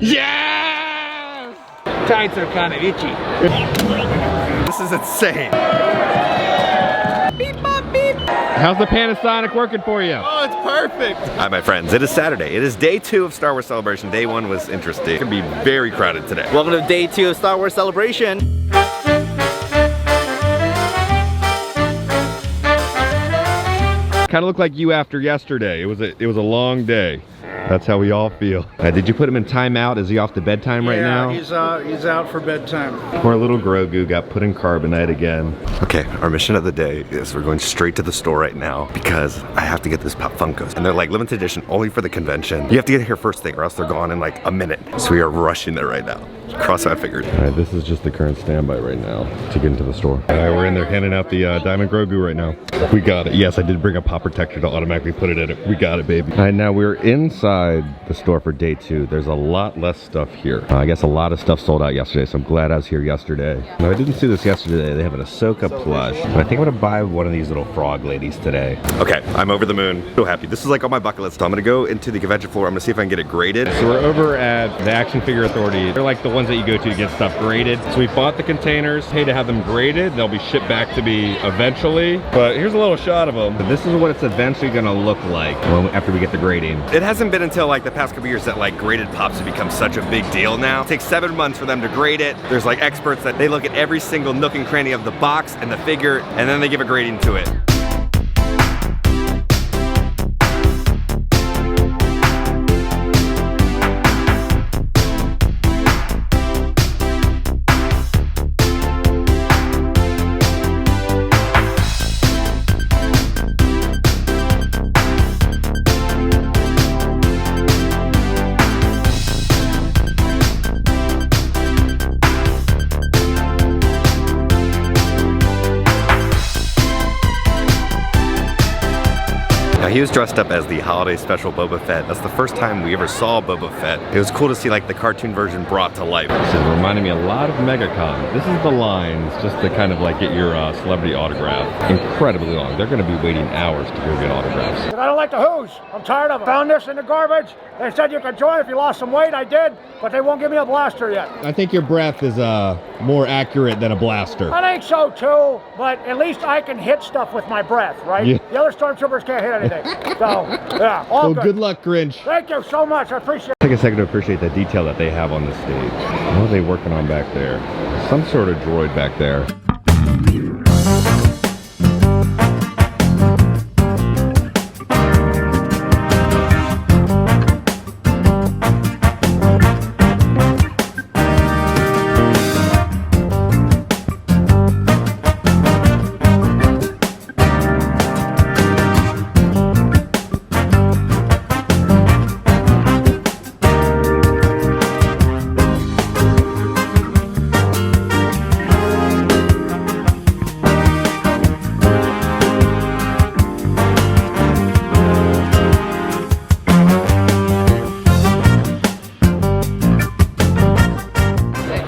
Yes! Tights are kind of itchy. This is insane. Beep, bop, beep. How's the Panasonic working for you? Oh, it's perfect. Hi, my friends. It is Saturday. It is day 2 of Star Wars Celebration. Day 1 was interesting. It can be very crowded today. Welcome to day 2 of Star Wars Celebration. Kind of looked like you after yesterday. It was a long day. That's how we all feel. Did you put him in timeout? Is he off to bedtime right now? Yeah, he's out for bedtime. Poor little Grogu got put in carbonite again. Okay, our mission of the day is we're going straight to the store right now because I have to get this Pop Funkos. And they're like limited edition only for the convention. You have to get here first thing or else they're gone in like a minute. So we are rushing there right now. Cross my fingers. All right, this is just the current standby right now to get into the store. All right, we're in there handing out the Diamond Grogu right now. We got it. Yes, I did bring a pop protector to automatically put it in it. We got it, baby. All right, now we're inside the store for day 2. There's a lot less stuff here. I guess a lot of stuff sold out yesterday, so I'm glad I was here yesterday. No, I didn't see this yesterday. They have an Ahsoka plush. But I think I'm gonna buy one of these little frog ladies today. Okay, I'm over the moon. So happy. This is like on my bucket list. So I'm gonna go into the convention floor. I'm gonna see if I can get it graded. So we're over at the Action Figure Authority. They're like the ones that you go to get stuff graded. So we bought the containers, paid to have them graded. They'll be shipped back to me eventually. But here's a little shot of them. This is what it's eventually gonna look like after we get the grading. It hasn't been until like the past couple years that like graded pops have become such a big deal now. It takes 7 months for them to grade it. There's like experts that they look at every single nook and cranny of the box and the figure, and then they give a grading to it. Now, he was dressed up as the holiday special Boba Fett. That's the first time we ever saw Boba Fett. It was cool to see like the cartoon version brought to life. This is reminding me a lot of MegaCon. This is the lines just to kind of like get your celebrity autograph. Incredibly long. They're going to be waiting hours to go get autographs. I don't like the Who's. I'm tired of them. Found this in the garbage. They said you could join if you lost some weight. I did, but they won't give me a blaster yet. I think your breath is more accurate than a blaster. I think so too, but at least I can hit stuff with my breath, right? Yeah. The other stormtroopers can't hit anything. So, yeah, all Well, good luck, Grinch. Thank you so much. I appreciate it. Take a second to appreciate the detail that they have on the stage. What are they working on back there? Some sort of droid back there.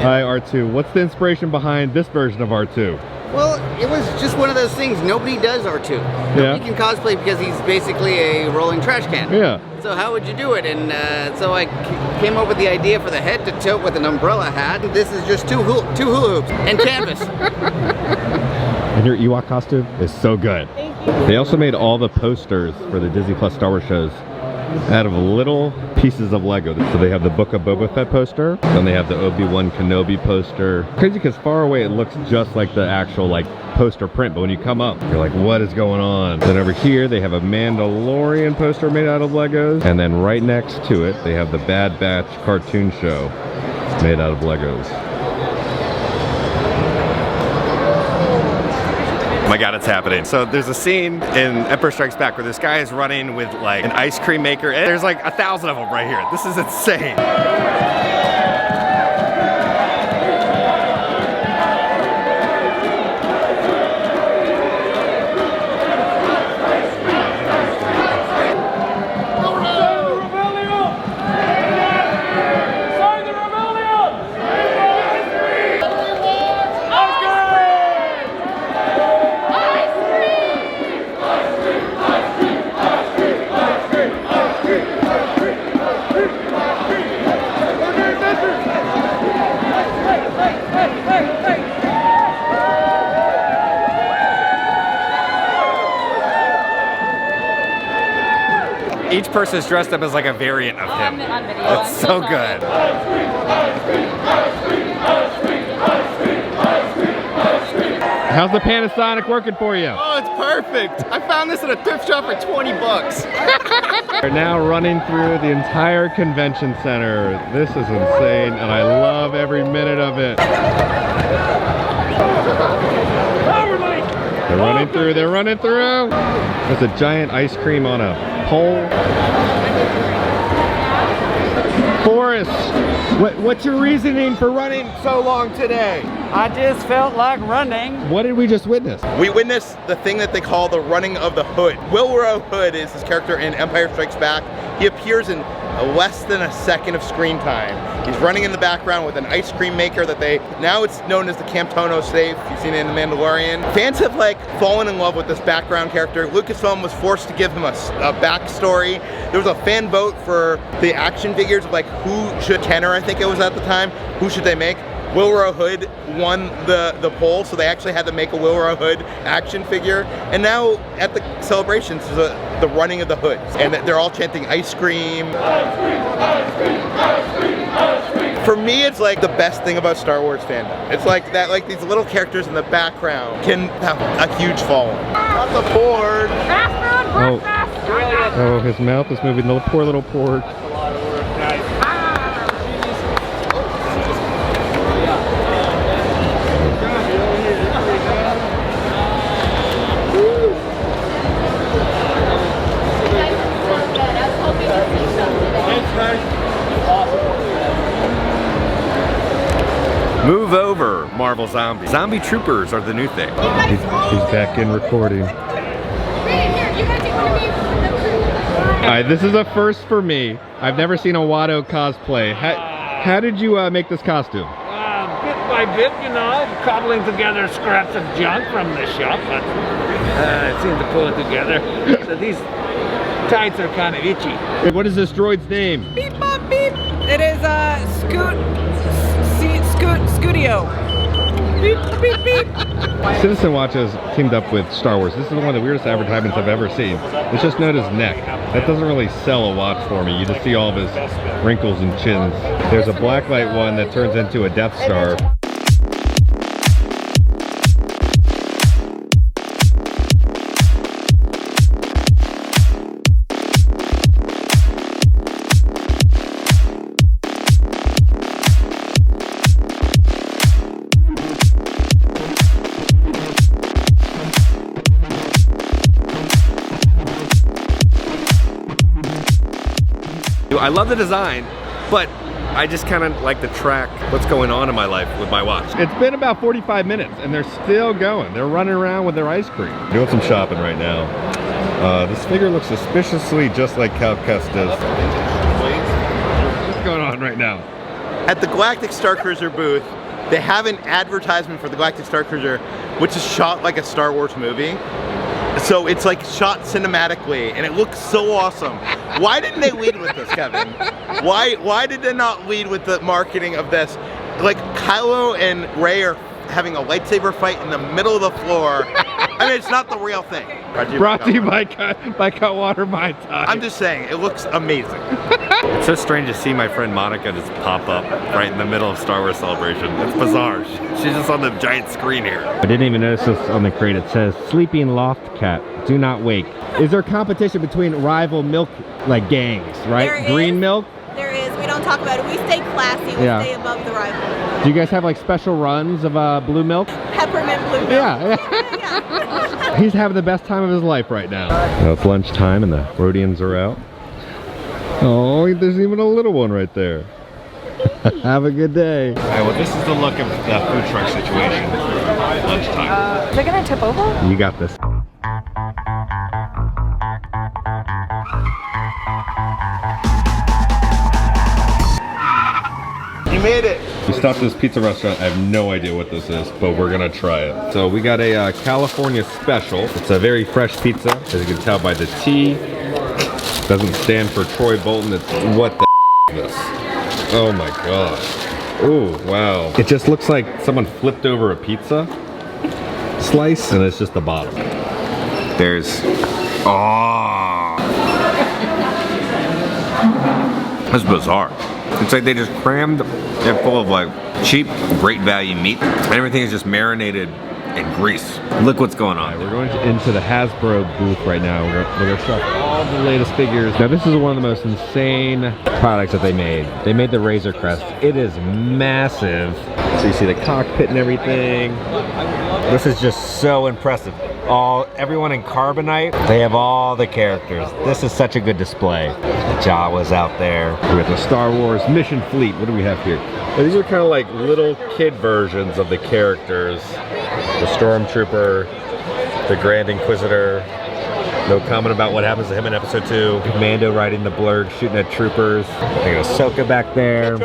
Hi, R2. What's the inspiration behind this version of R2? Well, it was just one of those things. Nobody does R2. Nobody can cosplay because he's basically a rolling trash can. Yeah. So how would you do it? And so I came up with the idea for the head to tilt with an umbrella hat. This is just two hula hoops and canvas. And your Ewok costume is so good. Thank you. They also made all the posters for the Disney Plus Star Wars shows out of little pieces of Lego. So they have the Book of Boba Fett poster, then they have the Obi-Wan Kenobi poster. Crazy because far away it looks just like the actual like poster print, but when you come up, you're like, what is going on? Then over here they have a Mandalorian poster made out of Legos, and then right next to it they have the Bad Batch cartoon show made out of Legos. Oh my god, it's happening. So there's a scene in Empire Strikes Back where this guy is running with like an ice cream maker, and there's like 1,000 of them right here. This is insane. each person is dressed up as like a variant of him. On video. That's so good. How's the Panasonic working for you? Oh, it's perfect. I found this at a thrift shop for 20 bucks. We're now running through the entire convention center. This is insane, and I love every minute of it. They're running through, they're running through. There's a giant ice cream on a pole. Forrest, what's your reasoning for running so long today? I just felt like running. What did we just witness? We witnessed the thing that they call the running of the hood. Wilbur Hood is his character in Empire Strikes Back. He appears in less than a second of screen time. He's running in the background with an ice cream maker that now it's known as the Camptono safe. You've seen it in The Mandalorian. Fans have like fallen in love with this background character. Lucasfilm was forced to give him a backstory. There was a fan vote for the action figures of like who should tenor, I think it was at the time, who should they make? Wilbur Hood won the poll, so they actually had to make a Wilbur Hood action figure. And now at the celebrations, there's the running of the hoods, and they're all chanting ice cream. Ice cream, ice cream, ice cream, ice cream. For me, it's like the best thing about Star Wars fandom. It's like that, like these little characters in the background can have a huge following. Not the board. Oh, his mouth is moving. The poor little porg. Move over, Marvel Zombies. Zombie troopers are the new thing. He's back in recording. Alright, this is a first for me. I've never seen a Watto cosplay. How did you make this costume? Bit by bit, you know, cobbling together scraps of junk from the shop, but I seem to pull it together. So these tights are kind of itchy. What is this droid's name? Beep bop beep. It is Scoodio. Beep beep beep. Citizen Watch has teamed up with Star Wars. This is one of the weirdest advertisements I've ever seen. It's just note his neck. That doesn't really sell a watch for me. You just see all of his wrinkles and chins. There's a blacklight one that turns into a Death Star. I love the design, but I just kind of like to track what's going on in my life with my watch. It's been about 45 minutes and they're still going. They're running around with their ice cream. Doing some shopping right now. This figure looks suspiciously just like Cal Kestis. What's going on right now? At the Galactic Star Cruiser booth, they have an advertisement for the Galactic Star Cruiser, which is shot like a Star Wars movie. So it's like shot cinematically, and it looks so awesome. Why didn't they lead with this, Kevin? Why did they not lead with the marketing of this? Like Kylo and Rey are having a lightsaber fight in the middle of the floor. I mean, it's not the real thing. Brought to you by Cutwater Mai Tai. I'm just saying, it looks amazing. It's so strange to see my friend Monica just pop up right in the middle of Star Wars Celebration. It's bizarre. She's just on the giant screen here. I didn't even notice this on the crate. It says, sleeping loft cat, do not wake. Is there competition between rival milk gangs, right? There Green is. milk? There is. We don't talk about it. We stay classy. We stay above the rival. Do you guys have like special runs of blue milk? Peppermint blue milk. Yeah. He's having the best time of his life right now. Now it's lunchtime and the Rhodians are out. Oh, there's even a little one right there. Have a good day. All right, well, this is the look of the food truck situation. Lunchtime. Is it gonna tip over? You got this. You made it. We stopped at this pizza restaurant. I have no idea what this is, but we're gonna try it. So we got a California special. It's a very fresh pizza, as you can tell by the T. Doesn't stand for Troy Bolton. It's what the is this? Oh my god. Oh wow. It just looks like someone flipped over a pizza slice, and it's just the bottom. There's, That's bizarre. It's like they just crammed it full of like cheap, great value meat, and everything is just marinated in grease. Look what's going on. We're going into the Hasbro booth right now. We're gonna show off all the latest figures. Now this is one of the most insane products that they made. They made the Razor Crest. It is massive. So you see the cockpit and everything. This is just so impressive. Everyone in Carbonite, they have all the characters. This is such a good display. The Jawas out there. We got the Star Wars Mission Fleet. What do we have here? Now, these are kind of like little kid versions of the characters. The Stormtrooper, the Grand Inquisitor. No comment about what happens to him in episode 2. Mando riding the Blurg, shooting at troopers. They got Ahsoka back there. We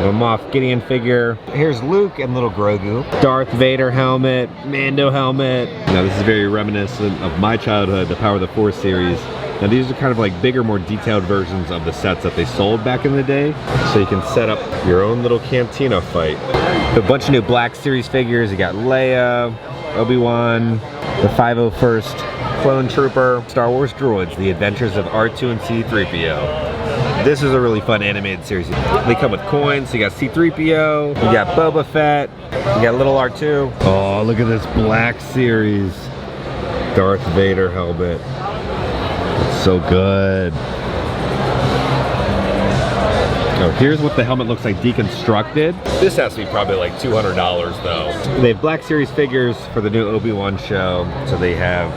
have a Moff Gideon figure. Here's Luke and little Grogu. Darth Vader helmet, Mando helmet. Now this is very reminiscent of my childhood, the Power of the Force series. Now these are kind of like bigger, more detailed versions of the sets that they sold back in the day. So you can set up your own little cantina fight. A bunch of new Black Series figures. You got Leia, Obi-Wan, the 501st Clone Trooper, Star Wars droids, The Adventures of R2 and C-3PO. This is a really fun animated series. They come with coins. So you got C-3PO, you got Boba Fett, you got little R2. Oh, look at this Black Series Darth Vader helmet. It's so good. Oh, here's what the helmet looks like deconstructed. This has to be probably like $200 though. They have Black Series figures for the new Obi-Wan show. So they have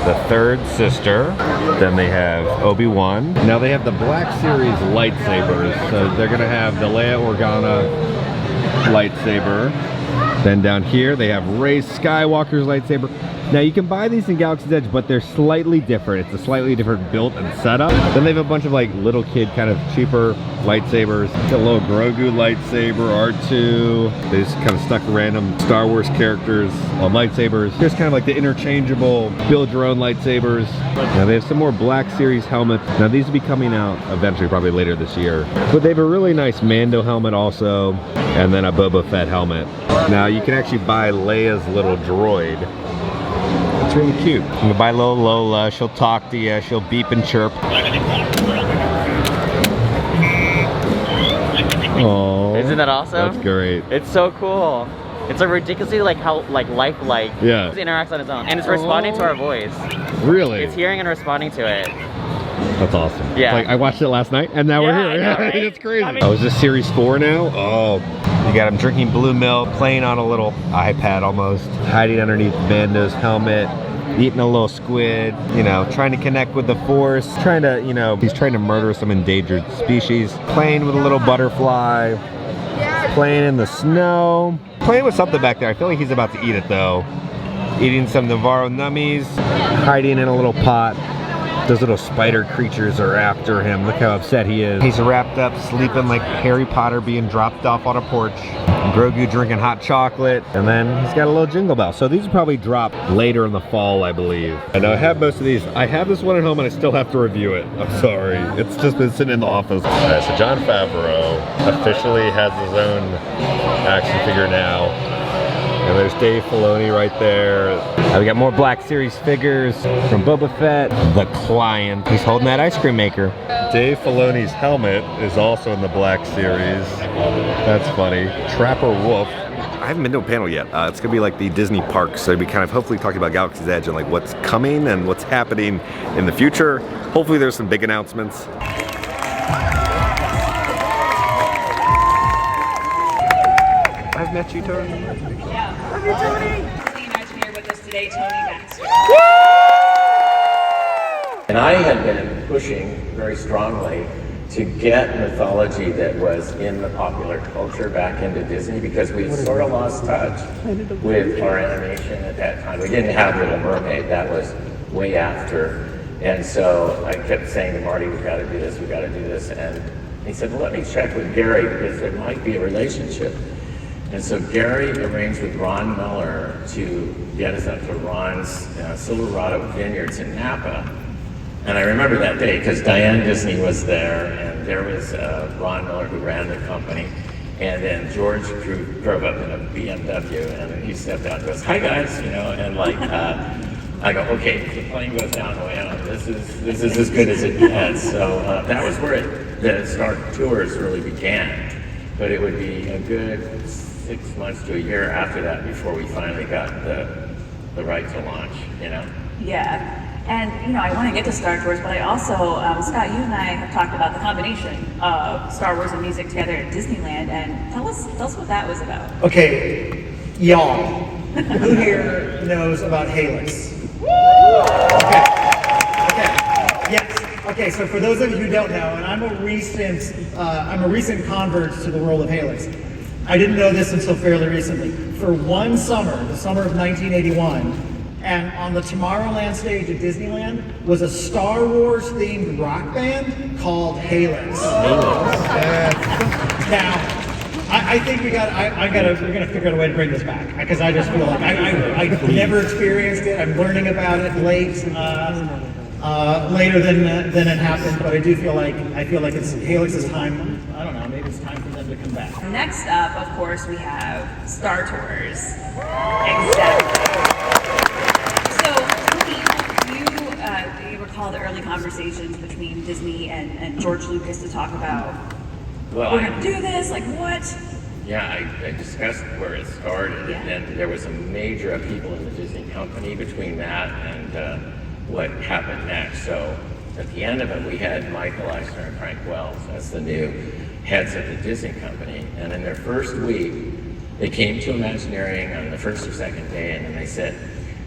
the third sister, then they have Obi-Wan. Now they have the Black Series lightsabers. So they're gonna have the Leia Organa lightsaber. Then down here they have Rey Skywalker's lightsaber. Now you can buy these in Galaxy's Edge, but they're slightly different. It's a slightly different build and setup. Then they have a bunch of like little kid kind of cheaper lightsabers. Got a little Grogu lightsaber, R2. They just kind of stuck random Star Wars characters on lightsabers. Here's kind of like the interchangeable build your own lightsabers. Now they have some more Black Series helmets. Now these will be coming out eventually, probably later this year. But they have a really nice Mando helmet also, and then a Boba Fett helmet. Now you can actually buy Leia's little droid. It's really cute. You can buy little Lola, she'll talk to you, she'll beep and chirp. Oh, isn't that awesome? That's great. It's so cool. It's a ridiculously lifelike. Yeah. It interacts on its own, and it's responding to our voice. Really? It's hearing and responding to it. That's awesome. Yeah. Like I watched it last night, and now we're here. I know, right? It's crazy. I mean, oh, is this Series 4 now? Oh. You got him drinking blue milk, playing on a little iPad almost, hiding underneath Mando's helmet, eating a little squid, you know, trying to connect with the Force, trying to, you know, he's trying to murder some endangered species, playing with a little butterfly, playing in the snow, playing with something back there. I feel like he's about to eat it though. Eating some Navarro nummies, hiding in a little pot. Those little spider creatures are after him. Look how upset he is. He's wrapped up, sleeping like Harry Potter being dropped off on a porch. Grogu drinking hot chocolate. And then he's got a little jingle bell. So these will probably drop later in the fall, I believe. And I have most of these. I have this one at home and I still have to review it. I'm sorry. It's just been sitting in the office. So Jon Favreau officially has his own action figure now. And there's Dave Filoni right there. We got more Black Series figures from Boba Fett. The Client. He's holding that ice cream maker. Dave Filoni's helmet is also in the Black Series. That's funny. Trapper Wolf. I haven't been to a panel yet. It's gonna be like the Disney parks. So we kind of hopefully talking about Galaxy's Edge and like what's coming and what's happening in the future. Hopefully there's some big announcements. I've met you, Tony. Love you, Tony. Here with us today, Tony Baxter. And I had been pushing very strongly to get mythology that was in the popular culture back into Disney because we sort of lost touch with our animation at that time. We didn't have Little Mermaid, that was way after. And so I kept saying to Marty, we've got to do this, we've got to do this. And he said, well, let me check with Gary because there might be a relationship. And so Gary arranged with Ron Miller to get us up to Ron's Silverado Vineyards in Napa. And I remember that day because Diane Disney was there and there was Ron Miller who ran the company. And then George drove up in a BMW and he stepped out and goes, hi guys, you know, and like I go, okay, if the plane goes down, well, this is as good as it gets. So that was where the Star Tours really began. But it would be a good 6 months to a year after that before we finally got the right to launch, you know? Yeah. And, you know, I want to get to Star Tours, but I also, Scott, you and I have talked about the combination of Star Wars and music together at Disneyland, and tell us what that was about. Okay, y'all, who here knows about Helix? Okay, yes. Okay, so for those of you who don't know, and I'm a recent convert to the world of Helix. I didn't know this until fairly recently. For one summer, the summer of 1981, and on the Tomorrowland stage at Disneyland was a Star Wars themed rock band called Helix. Now, I think we're gonna figure out a way to bring this back, because I just feel like I never experienced it. I'm learning about it later than it happened, but I feel like it's Helix's time. I don't know, maybe it's time for them to come back. Next up, of course, we have Star Tours. Exactly. You recall the early conversations between Disney and George Lucas to talk about, Well, we're going to do this, like what? Yeah, I discussed where it started, and then there was a major upheaval in the Disney company between that and what happened next. So at the end of it, we had Michael Eisner and Frank Wells as the new heads of the Disney company. And in their first week, they came to Imagineering on the first or second day, and then they said,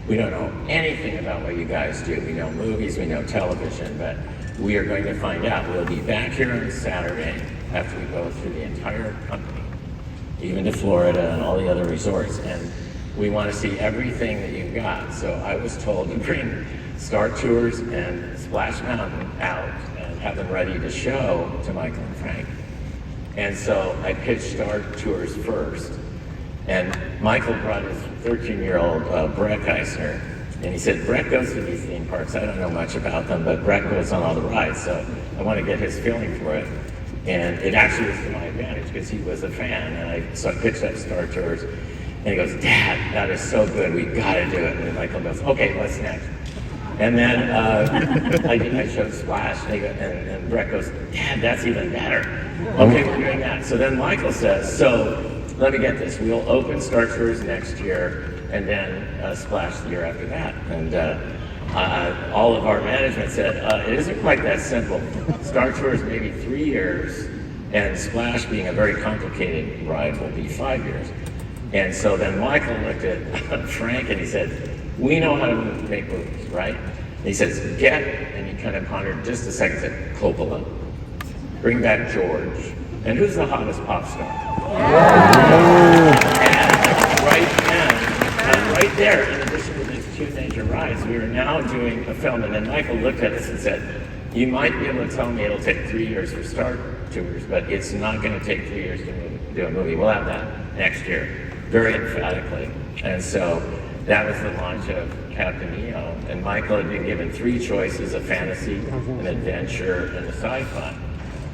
we don't know anything about what you guys do. We know movies, we know television, but we are going to find out. We'll be back here on Saturday after we go through the entire company, even to Florida and all the other resorts, and we want to see everything that you've got. So I was told to bring Star Tours and Splash Mountain out and have them ready to show to Michael and Frank. And so I pitched Star Tours first. And Michael brought his 13-year-old Brett Eisner, and he said, Brett goes to these theme parks. I don't know much about them, but Brett goes on all the rides, so I want to get his feeling for it. And it actually was to my advantage because he was a fan, so I pitched up Star Tours, and he goes, Dad, that is so good, we've got to do it. And Michael goes, okay, what's next? And then I showed Splash, and Brett goes, Dad, that's even better. Okay, we're doing that. So then Michael says, so let me get this, we'll open Star Tours next year, and then Splash the year after that. And all of our management said, it isn't quite that simple. Star Tours maybe 3 years, and Splash, being a very complicated ride, will be 5 years. And so then Michael looked at Frank and he said, we know how to make movies, right? And he says, and he kind of pondered just a second, said, Coppola, bring back George, and who's the hottest pop star? And right there, in addition to these two major rides, we were now doing a film, and then Michael looked at us and said, you might be able to tell me it'll take 3 years for Star Tours, but it's not going to take 3 years to do a movie. We'll have that next year, very emphatically. And so that was the launch of Captain EO, and Michael had been given 3 choices, a fantasy, an adventure, and a sci-fi.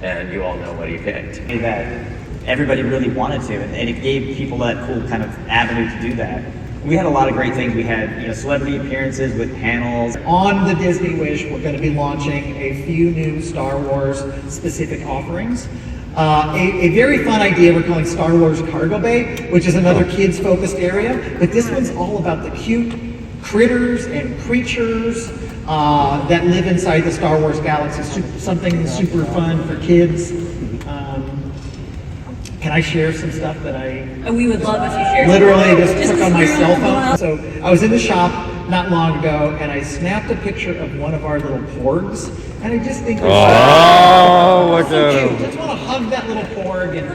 And you all know what he picked. That everybody really wanted to, and it gave people that cool kind of avenue to do that. We had a lot of great things. We had, celebrity appearances with panels. On the Disney Wish, we're going to be launching a few new Star Wars specific offerings. A very fun idea we're calling Star Wars Cargo Bay, which is another kids focused area, but this one's all about the cute critters and creatures that live inside the Star Wars galaxy. Something super fun for kids. Can I share some stuff that We would love if you shared. Literally just took on my cell phone. So I was in the shop not long ago, and I snapped a picture of one of our little porgs, and I just think look so cute. Just want to hug that little porg and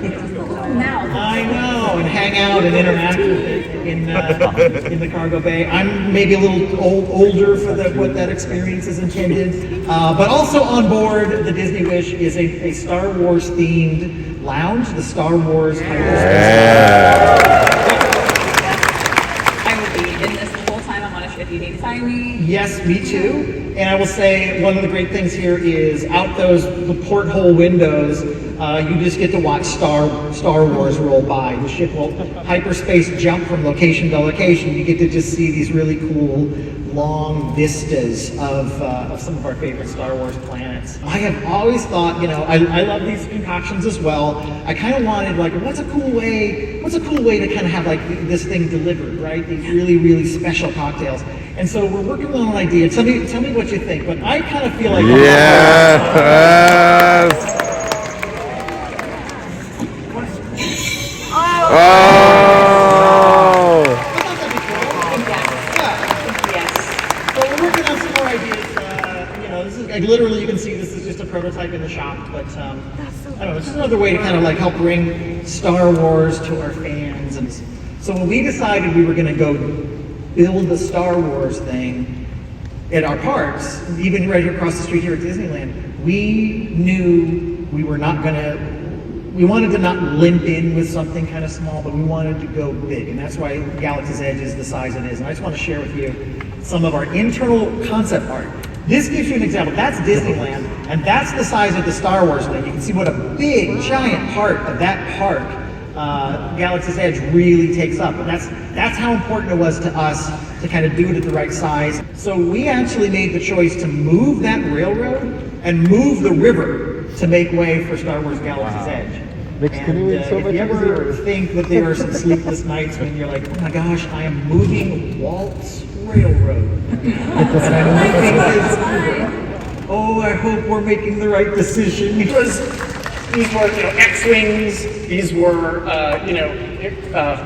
I know, and hang out and interact with it in the cargo bay. I'm maybe a little older for what that experience is intended, but also on board the Disney Wish is a Star Wars themed lounge, the Star Wars I will be in this the whole time I'm on a ship. You need sci-fi. Yes, me too. And I will say one of the great things here is out the porthole windows, you just get to watch Star Wars roll by. The ship will hyperspace jump from location to location. You get to just see these really cool long vistas of some of our favorite Star Wars planets. I have always thought, you know, I love these concoctions as well. I kind of wanted, like, what's a cool way to kind of have like this thing delivered, right? These really, really special cocktails. And so we're working on an idea. Tell me what you think. But I kind of feel like literally, you can see this is just a prototype in the shop, but I don't know, it's just another way to kind of like help bring Star Wars to our fans. And so when we decided we were going to go build the Star Wars thing at our parks, even right here across the street here at Disneyland, we knew we were not going to, we wanted to not limp in with something kind of small, but we wanted to go big, and that's why Galaxy's Edge is the size it is. And I just want to share with you some of our internal concept art. This gives you an example. That's Disneyland, and that's the size of the Star Wars thing. You can see what a big, giant part of that park Galaxy's Edge really takes up. And that's how important it was to us to kind of do it at the right size. So we actually made the choice to move that railroad and move the river to make way for Star Wars Galaxy's Edge. And if you ever think that there are some sleepless nights when you're like, oh my gosh, I am moving Walt's Railroad. And I'm moving this. Oh, I hope we're making the right decision. These were, X-Wings. These were,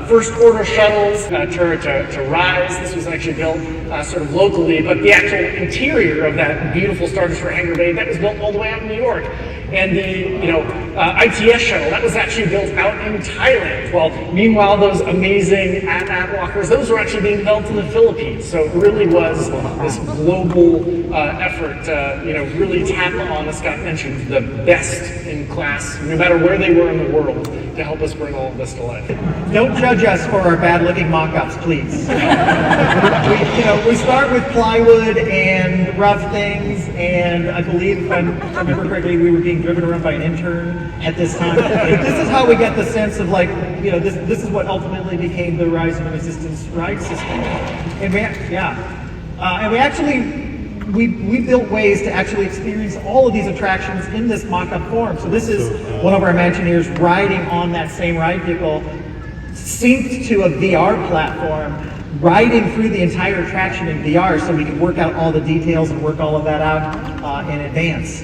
first order shuttles to Rise. This was actually built sort of locally, but the actual interior of that beautiful Star Destroyer hangar bay, that was built all the way out in New York. And the, ITS shuttle, that was actually built out in Thailand. Well, meanwhile, those amazing AT-AT walkers, those were actually being developed in the Philippines. So it really was this global effort to, really tap on, as Scott mentioned, the best in class, no matter where they were in the world, to help us bring all of this to life. Don't judge us for our bad-looking mock-ups, please. We start with plywood and rough things, and I believe, if I remember correctly, we were being driven around by an intern at this time. This is how we get the sense of this is what ultimately became the Rise and Resistance ride system. And we actually built ways to actually experience all of these attractions in this mock-up form. So this is one of our Imagineers riding on that same ride vehicle, synced to a VR platform, riding through the entire attraction in VR so we can work out all the details and work all of that out in advance.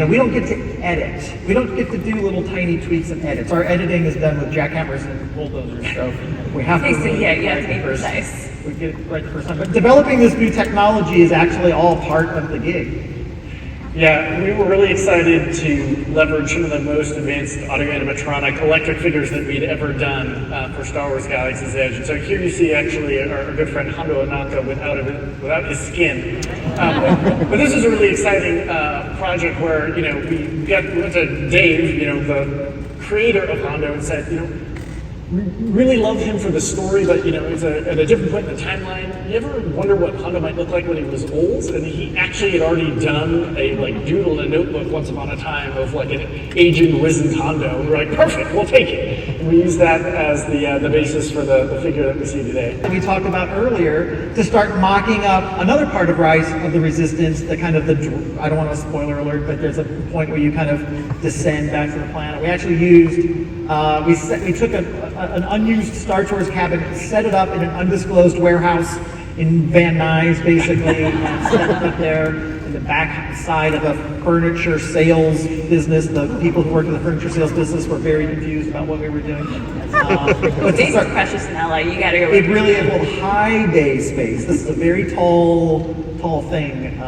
We don't get to edit. We don't get to do little tiny tweaks and edits. Our editing is done with jackhammers and bulldozers, so we have to you have to be precise. We get it right the first time. But developing this new technology is actually all part of the gig. Yeah, we were really excited to leverage some of the most advanced audio-animatronic electric figures that we'd ever done for Star Wars Galaxy's Edge. And so here you see actually our good friend Hondo Ohnaka without his skin. But this is a really exciting project where, we went to Dave, the creator of Hondo, and said, we really love him for the story, but it's at a different point in the timeline. You ever wonder what Hondo might look like when he was old? And he actually had already done a doodle in a notebook once upon a time of an aging, wizened Hondo. And we're like, perfect, we'll take it. And we use that as the basis for the figure that we see today. We talked about earlier to start mocking up another part of Rise of the Resistance, I don't want to spoiler alert, but there's a point where you kind of descend back to the planet. We actually used, we took an unused Star Tours cabin, set it up in an undisclosed warehouse in Van Nuys, basically, and set it up there in the back side of a furniture sales business. The people who worked in the furniture sales business were very confused about what we were doing. But space is precious in LA. You got to go. It really is. Well, high bay space. This is a very tall thing.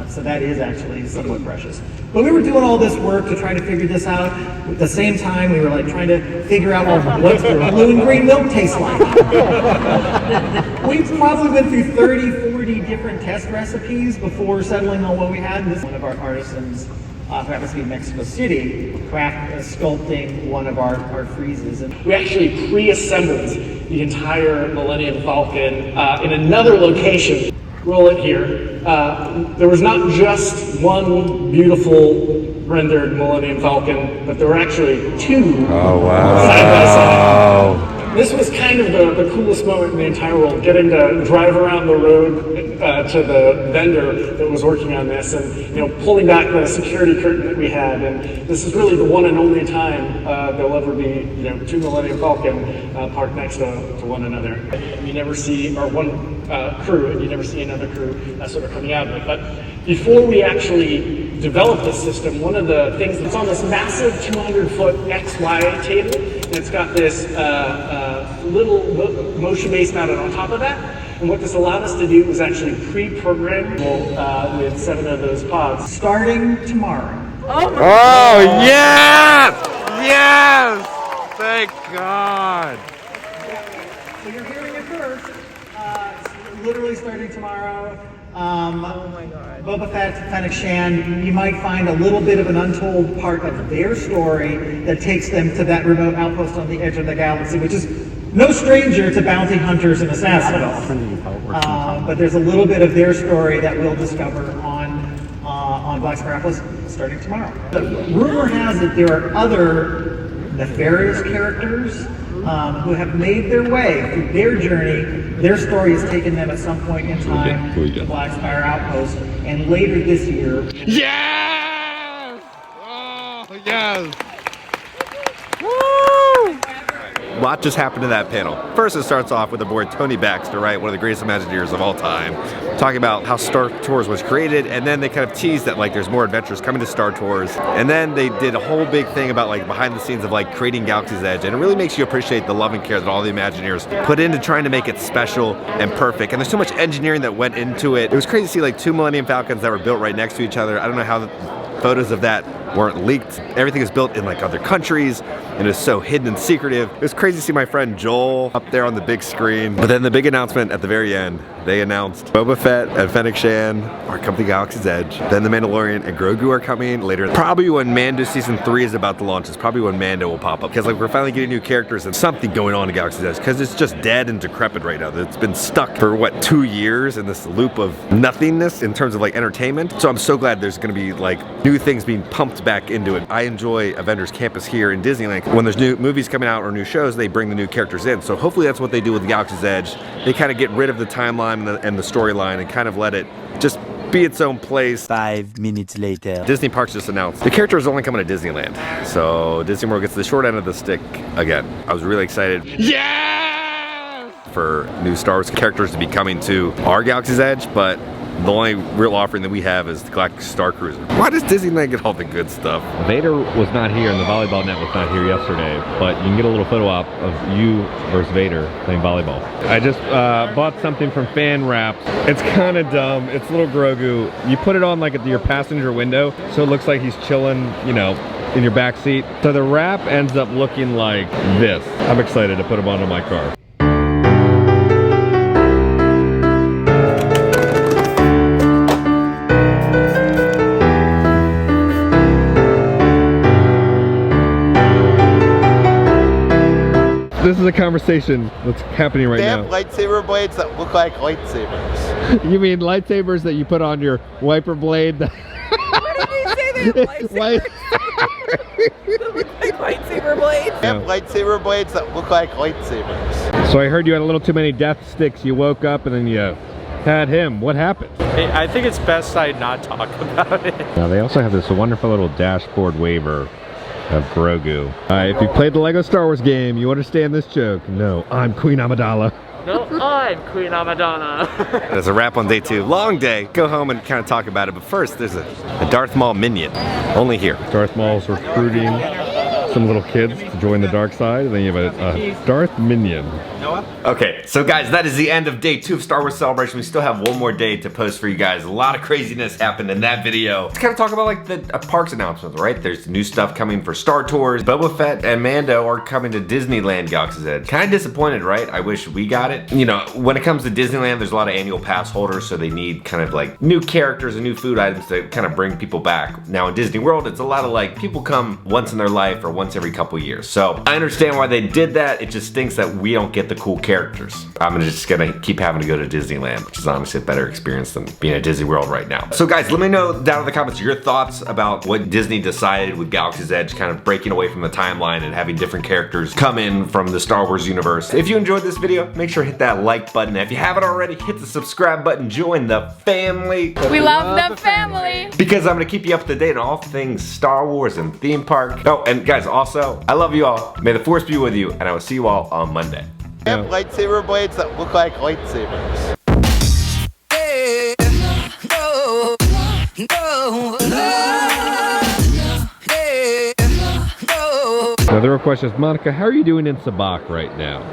So that is actually somewhat precious. But we were doing all this work to try to figure this out. At the same time, we were trying to figure out what blue and green milk tastes like. We've probably been through 30, 40 different test recipes before settling on what we had. This is one of our artisans, who happens to be in Mexico City, sculpting one of our friezes. We actually pre-assembled the entire Millennium Falcon in another location. roll it here. There was not just one beautiful rendered Millennium Falcon, but there were actually two side by side. This was kind of the coolest moment in the entire world, getting to drive around the road to the vendor that was working on this, and pulling back the security curtain that we had. And this is really the one and only time there'll ever be two Millennium Falcon parked next to one another. And you never see, or one crew, and you never see another crew sort of coming out of it. But before we actually developed this system, one of the things that's on this massive 200-foot XY table, and it's got this little motion base mounted on top of that. And what this allowed us to do was actually pre-program with 7 of those pods. Starting tomorrow. Oh, yes! Yes! Thank God. So you're hearing it first. It's literally starting tomorrow. Oh my God. Boba Fett, Fennec Shand, you might find a little bit of an untold part of their story that takes them to that remote outpost on the edge of the galaxy, which is no stranger to bounty hunters and assassins. But there's a little bit of their story that we'll discover on Black Scrapples starting tomorrow. The rumor has it there are other nefarious characters who have made their way through their journey. Their story has taken them at some point in time to Black Spire Outpost, and later this year. Yes! Oh, yes! A lot just happened to that panel. First, it starts off with the boy Tony Baxter, right? One of the greatest Imagineers of all time, talking about how Star Tours was created, and then they kind of teased that there's more adventures coming to Star Tours, and then they did a whole big thing about behind the scenes of creating Galaxy's Edge, and it really makes you appreciate the love and care that all the Imagineers put into trying to make it special and perfect. And there's so much engineering that went into it. It was crazy to see 2 Millennium Falcons that were built right next to each other. I don't know how photos of that weren't leaked. Everything is built in other countries and is so hidden and secretive. It was crazy to see my friend Joel up there on the big screen. But then the big announcement at the very end, they announced Boba Fett and Fennec Shand are coming to Galaxy's Edge. Then the Mandalorian and Grogu are coming later. Probably when Mando Season 3 is about to launch, it's probably when Mando will pop up. Because we're finally getting new characters and something going on in Galaxy's Edge. Because it's just dead and decrepit right now. It's been stuck for 2 years in this loop of nothingness in terms of entertainment. So I'm so glad there's gonna be new things being pumped back into it. I enjoy Avengers Campus here in Disneyland. When there's new movies coming out or new shows, they bring the new characters in. So hopefully that's what they do with Galaxy's Edge. They kind of get rid of the timeline and the storyline and kind of let it just be its own place. 5 minutes later. Disney Parks just announced the character is only coming to Disneyland. So Disney World gets the short end of the stick again. I was really excited. Yeah! For new Star Wars characters to be coming to our Galaxy's Edge, but the only real offering that we have is the Galactic Star Cruiser. Why does Disneyland get all the good stuff? Vader was not here and the volleyball net was not here yesterday, but you can get a little photo op of you versus Vader playing volleyball. I just bought something from Fan Wraps. It's kind of dumb. It's little Grogu. You put it on at your passenger window, so it looks like he's chilling, in your back seat. So the wrap ends up looking like this. I'm excited to put him onto my car. This is a conversation that's happening right now. They have lightsaber blades that look like lightsabers. You mean lightsabers that you put on your wiper blade? What did you say? They have lightsabers? That look like lightsaber blades? They have lightsaber blades that look like lightsabers. So I heard you had a little too many death sticks. You woke up and then you had him. What happened? I think it's best I not talk about it. Now they also have this wonderful little dashboard waiver of Grogu. If you played the Lego Star Wars game, you understand this joke. No, I'm Queen Amidala. No, I'm Queen Amidala. There's a wrap on day 2. Long day. Go home and kind of talk about it. But first, there's a Darth Maul minion. Only here. Darth Maul's recruiting some little kids to join the dark side, and then you have a Darth minion. Okay, so guys, that is the end of day 2 of Star Wars Celebration. We still have one more day to post for you guys. A lot of craziness happened in that video. Let's kind of talk about the parks announcements, right? There's new stuff coming for Star Tours. Boba Fett and Mando are coming to Disneyland Galaxy's Edge. Kind of disappointed, right? I wish we got it. When it comes to Disneyland, there's a lot of annual pass holders, so they need kind of new characters and new food items to kind of bring people back. Now in Disney World, it's a lot of people come once in their life or once once every couple years. So I understand why they did that. It just stinks that we don't get the cool characters. I'm just gonna keep having to go to Disneyland, which is honestly a better experience than being at Disney World right now. So guys, let me know down in the comments your thoughts about what Disney decided with Galaxy's Edge, kind of breaking away from the timeline and having different characters come in from the Star Wars universe. If you enjoyed this video, make sure to hit that like button. If you haven't already, hit the subscribe button. Join the family. We love the family. Because I'm gonna keep you up to date on all things Star Wars and theme park. Oh, and guys, also, I love you all. May the Force be with you, and I will see you all on Monday. I have lightsaber blades that look like lightsabers. Now the real question is, Monica, how are you doing in Sabak right now?